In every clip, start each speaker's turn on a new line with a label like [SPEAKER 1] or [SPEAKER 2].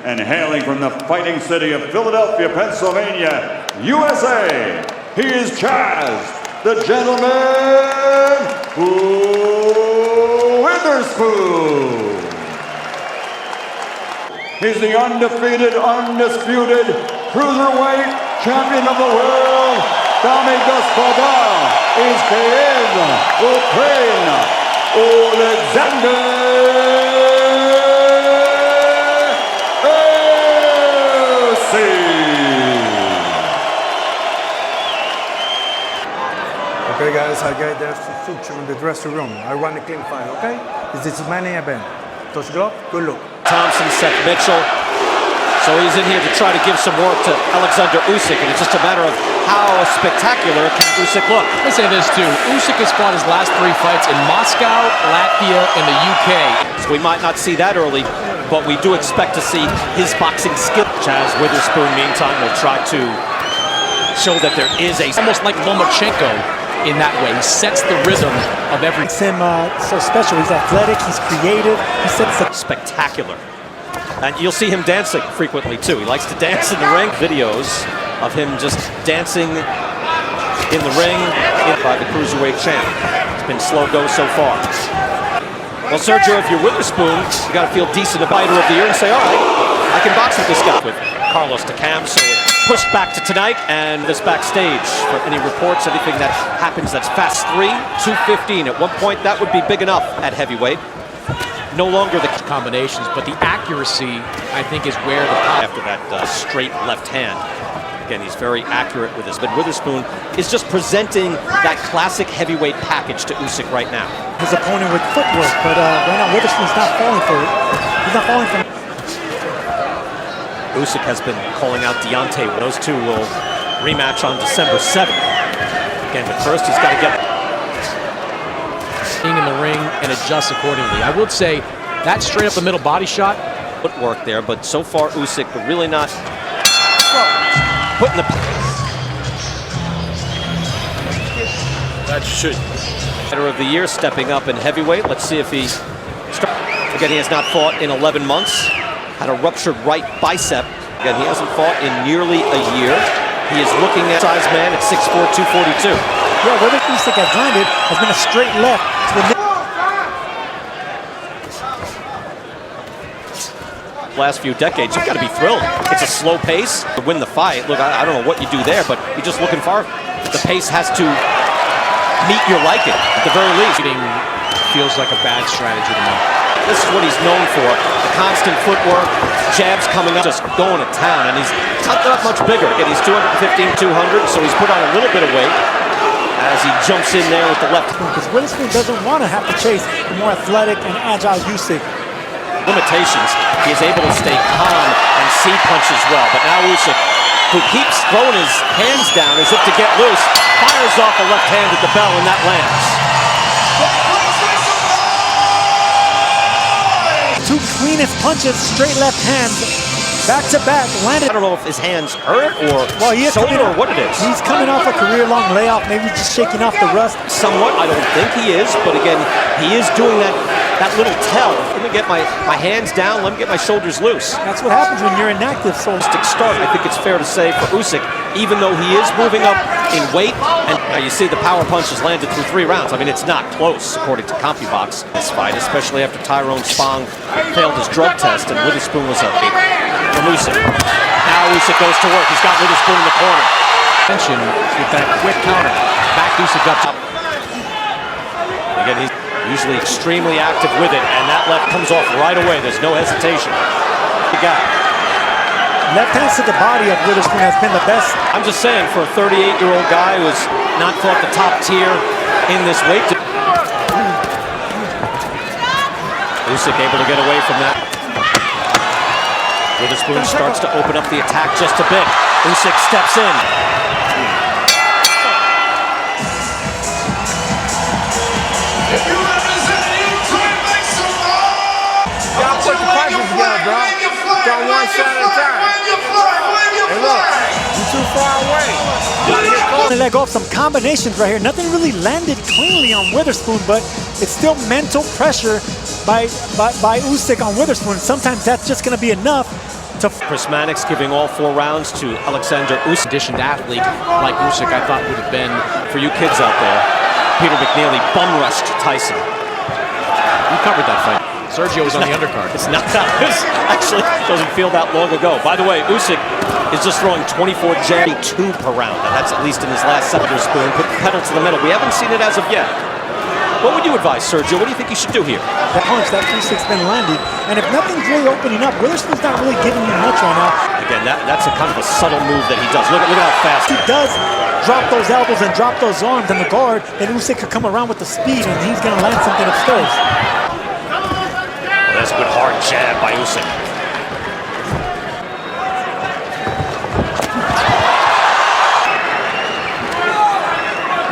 [SPEAKER 1] And hailing from the fighting city of Philadelphia, Pennsylvania, USA, he is Chazz, the gentleman Witherspoon. He's the undefeated, undisputed cruiserweight champion of the world. Dami gospoda is Kiev, Ukraine, Oleksandr Usyk.
[SPEAKER 2] Okay guys, I got the future in the dressing room. I run a clean fight, okay? This is my name, Ben. Touch glove, good look.
[SPEAKER 3] Thompson, Seth Mitchell. So he's in here to try to give some work to Oleksandr Usyk, and it's just a matter of how spectacular can Usyk look.
[SPEAKER 4] I say this too, Usyk has fought his last 3 fights in Moscow, Latvia, and the UK.
[SPEAKER 3] So we might not see that early, but we do expect to see his boxing skill. Chazz Witherspoon, meantime, will try to show that there is a...
[SPEAKER 4] Almost like Lomachenko in that way. He sets the rhythm of every...
[SPEAKER 5] Makes him so special. He's athletic, he's creative, he sets the...
[SPEAKER 3] Spectacular. And you'll see him dancing frequently too. He likes to dance in the ring. Videos of him just dancing in the ring by the cruiserweight champ. It's been slow go so far. Well, Sergio, if you're Witherspoon, you got to feel decent a fighter of the year and say, all right, I can box with this guy. With Carlos Takam, so it pushed back to tonight, and this backstage for any reports, anything that happens that's fast. 2:15. At one point, that would be big enough at heavyweight. No longer the
[SPEAKER 4] combinations, but the accuracy, I think, is where the pop.
[SPEAKER 3] After that straight left hand. Again, he's very accurate with this, but Witherspoon is just presenting that classic heavyweight package to Usyk right now.
[SPEAKER 5] His opponent with footwork, but right now Witherspoon's not falling for it. He's not falling for it.
[SPEAKER 3] Usyk has been calling out Deontay. Those two will rematch on December 7th. Again, but first he's got to get
[SPEAKER 4] in the ring and adjust accordingly. I would say that straight up the middle body shot.
[SPEAKER 3] Footwork there, but so far Usyk really not putting the...
[SPEAKER 4] That should.
[SPEAKER 3] Fighter of the year stepping up in heavyweight. Let's see if he... Again, he has not fought in 11 months. Had a ruptured right bicep. Again, he hasn't fought in nearly a year. He is looking at size man at 6'4", 242.
[SPEAKER 5] Yeah, where the Usyk has landed has been a straight left to the middle.
[SPEAKER 3] Last few decades, you've got to be thrilled. It's a slow pace to win the fight. Look, I don't know what you do there, but you're just looking for the pace has to meet your liking at the very least.
[SPEAKER 4] Feels like a bad strategy to me.
[SPEAKER 3] This is what he's known for. The constant footwork, jabs coming up, just going to town, and he's not that much bigger. Again, he's 215, 200, so he's put on a little bit of weight as he jumps in there with the left.
[SPEAKER 5] Because Witherspoon doesn't want to have to chase the more athletic and agile Usyk.
[SPEAKER 3] Limitations, he is able to stay calm and see punches well. But now Usyk, who keeps throwing his hands down as if to get loose, fires off a left hand at the bell, and that lands.
[SPEAKER 5] Two cleanest punches, straight left hands, back to back, landed.
[SPEAKER 3] I don't know if his hands hurt or
[SPEAKER 5] shoulder
[SPEAKER 3] or what it is.
[SPEAKER 5] He's coming off a career-long layoff, maybe just shaking off the rust.
[SPEAKER 3] Somewhat, I don't think he is, but again, he is doing that little tell. Let me get my hands down, let me get my shoulders loose.
[SPEAKER 5] That's what happens when you're inactive. So
[SPEAKER 3] start, I think it's fair to say for Usyk, even though he is moving up in weight, and now you see the power punches landed through 3 rounds. I mean, it's not close, according to CompuBox, this fight, especially after Tyrone Spong failed his drug test, and Witherspoon was up from Usyk. Now Usyk goes to work. He's got Witherspoon in the corner.
[SPEAKER 4] Attention with that quick counter. Back Usyk up top.
[SPEAKER 3] Again, he's usually extremely active with it, and that left comes off right away. There's no hesitation. The guy.
[SPEAKER 5] Left hands to the body of Witherspoon has been the best.
[SPEAKER 3] I'm just saying, for a 38-year-old guy who's not fought the top tier in this weight. Usyk able to get away from that. Witherspoon starts to open up the attack just a bit. Usyk steps in.
[SPEAKER 2] Y'all put the punches together, bro. Don't one shot at a time. Hey, look, you're too far away.
[SPEAKER 5] They let go of some combinations right here. Nothing really landed cleanly on Witherspoon, but it's still mental pressure by Usyk on Witherspoon. Sometimes that's just going to be enough to...
[SPEAKER 3] Chris Mannix giving all 4 rounds to Oleksandr Usyk.
[SPEAKER 4] Conditioned athlete like Usyk, I thought would have been,
[SPEAKER 3] For you kids out there, Peter McNeely bum rushed Tyson.
[SPEAKER 4] we covered that fight. Sergio was on the undercard.
[SPEAKER 3] It's not that. This actually doesn't feel that long ago. By the way, Usyk is just throwing 24 jab, 2 per round. And that's at least in his last Witherspoon. Put the pedal to the metal. We haven't seen it as of yet. What would you advise, Sergio? What do you think he should do here?
[SPEAKER 5] That punch, that 3-6 been landed. And if nothing's really opening up, Witherspoon's not really giving you much right now.
[SPEAKER 3] Again, that's a kind of a subtle move that he does. Look at how fast.
[SPEAKER 5] He does drop those elbows and drop those arms in the guard, then Usyk could come around with the speed and he's going to land something upstairs.
[SPEAKER 3] That's a good hard jab by Usyk.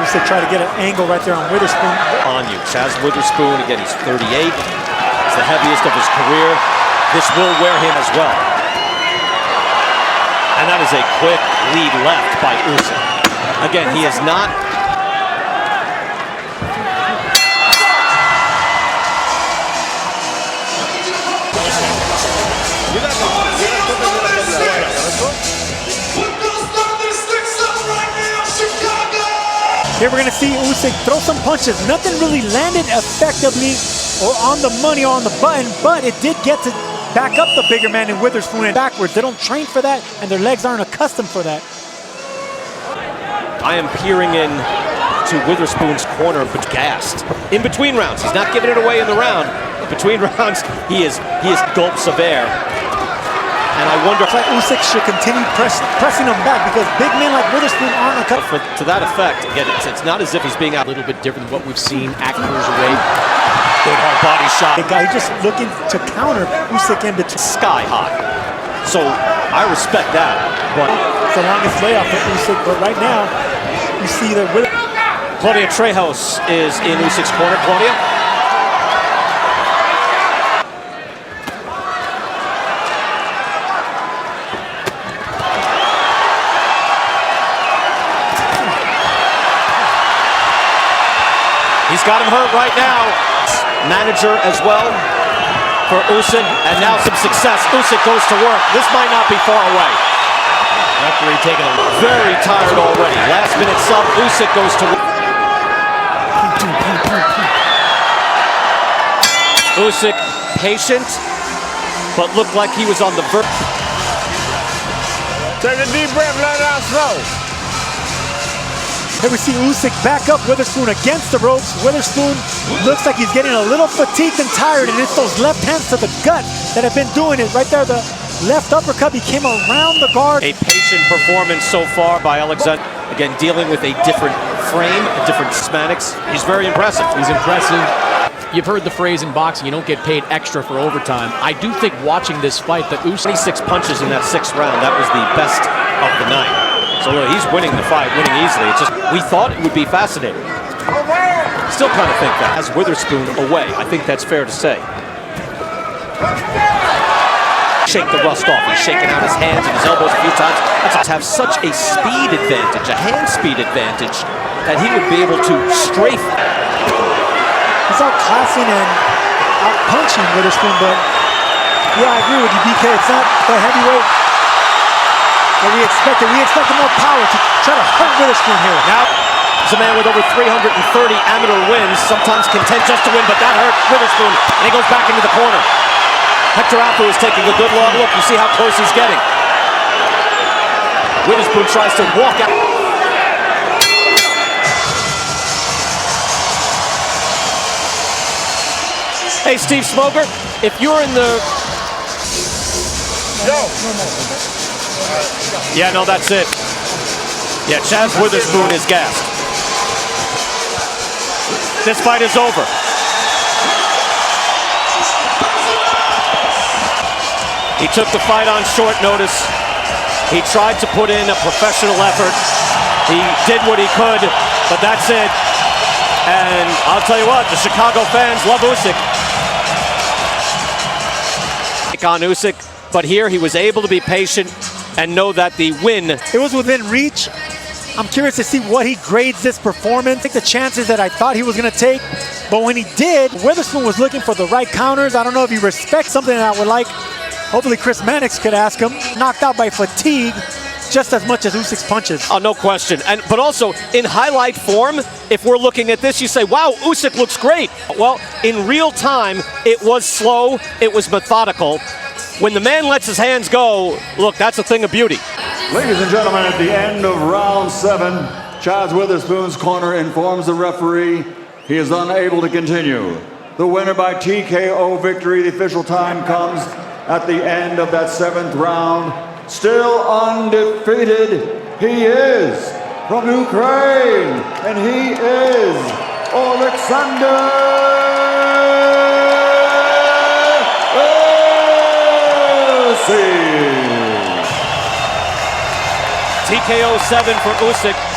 [SPEAKER 5] Usyk tried to get an angle right there on Witherspoon.
[SPEAKER 3] On you, Chazz Witherspoon, again, he's 38. He's the heaviest of his career. This will wear him as well. And that is a quick lead left by Usyk. Again, he is not...
[SPEAKER 5] Here we're going to see Usyk throw some punches. Nothing really landed effectively or on the money or on the button, but it did get to back up the bigger man in Witherspoon and backwards. They don't train for that, and their legs aren't accustomed for that.
[SPEAKER 3] I am peering in to Witherspoon's corner, but gassed. In between rounds, he's not giving it away in the round. In between rounds, he is gulps of air. And I wonder if
[SPEAKER 5] Usyk should continue pressing him back because big men like Witherspoon aren't accustomed.
[SPEAKER 3] to that effect. Again, it's not as if he's being out.
[SPEAKER 4] A little bit different than what we've seen at cruiserweight.
[SPEAKER 3] Good hard body shot.
[SPEAKER 5] The guy just looking to counter Usyk in between.
[SPEAKER 3] Sky high. So I respect that. But
[SPEAKER 5] it's the longest layoff for Usyk, but right now you see that
[SPEAKER 3] Claudia Trejo's is in Usyk's corner. Claudia. He's got him hurt right now. Manager as well for Usyk, and now some success. Usyk goes to work. This might not be far away. Referee taking a very tired already. Last minute sub. Usyk goes to work. Usyk patient, but looked like he was on the verge.
[SPEAKER 2] Take a deep breath, let it out slow.
[SPEAKER 5] Here we see Usyk back up Witherspoon against the ropes. Witherspoon looks like he's getting a little fatigued and tired, and it's those left hands to the gut that have been doing it. Right there, the left uppercut, he came around the guard.
[SPEAKER 3] A patient performance so far by Oleksandr. Again, dealing with a different frame, a different Mannix. He's very impressive.
[SPEAKER 4] He's impressive. You've heard the phrase in boxing, you don't get paid extra for overtime. I do think watching this fight that Usyk...
[SPEAKER 3] 26 punches in that 6th round. That was the best of the night. So he's winning the fight, winning easily. It's just, we thought it would be fascinating. Still kind of think that. As Witherspoon away, I think that's fair to say. Shake the rust off. He's shaking out his hands and his elbows a few times. That's have such a speed advantage, a hand speed advantage, that he would be able to strafe.
[SPEAKER 5] He's out classing and out punching Witherspoon, but yeah, I agree with you, BK. It's not the heavyweight that we expected. We expected more power to try to hurt Witherspoon here.
[SPEAKER 3] Now, it's a man with over 330 amateur wins, sometimes content just to win, but that hurt Witherspoon, and he goes back into the corner. Hector Afu is taking a good long look. You see how close he's getting. Witherspoon tries to walk out. Hey, Steve Smoger, if you're in the... Yeah, no, that's it. Yeah, Chazz Witherspoon is gassed. This fight is over. He took the fight on short notice. He tried to put in a professional effort. He did what he could, but that's it. And I'll tell you what, the Chicago fans love Usyk. On Usyk, but here he was able to be patient and know that the win...
[SPEAKER 5] It was within reach. I'm curious to see what he grades this performance. Take the chances that I thought he was going to take, but when he did, Witherspoon was looking for the right counters. I don't know if he respects something that I would like Hopefully Chris Mannix could ask him. Knocked out by fatigue just as much as Usyk's punches.
[SPEAKER 3] Oh, no question. But also, in highlight form, if we're looking at this, you say, wow, Usyk looks great. Well, in real time, it was slow, it was methodical. When the man lets his hands go, look, that's a thing of beauty.
[SPEAKER 1] Ladies and gentlemen, at the end of round 7, Chazz Witherspoon's corner informs the referee he is unable to continue. The winner by TKO victory. The official time comes at the end of that 7th round. Still undefeated, he is from Ukraine, and he is Oleksandr Usyk.
[SPEAKER 3] TKO 7 for Usyk.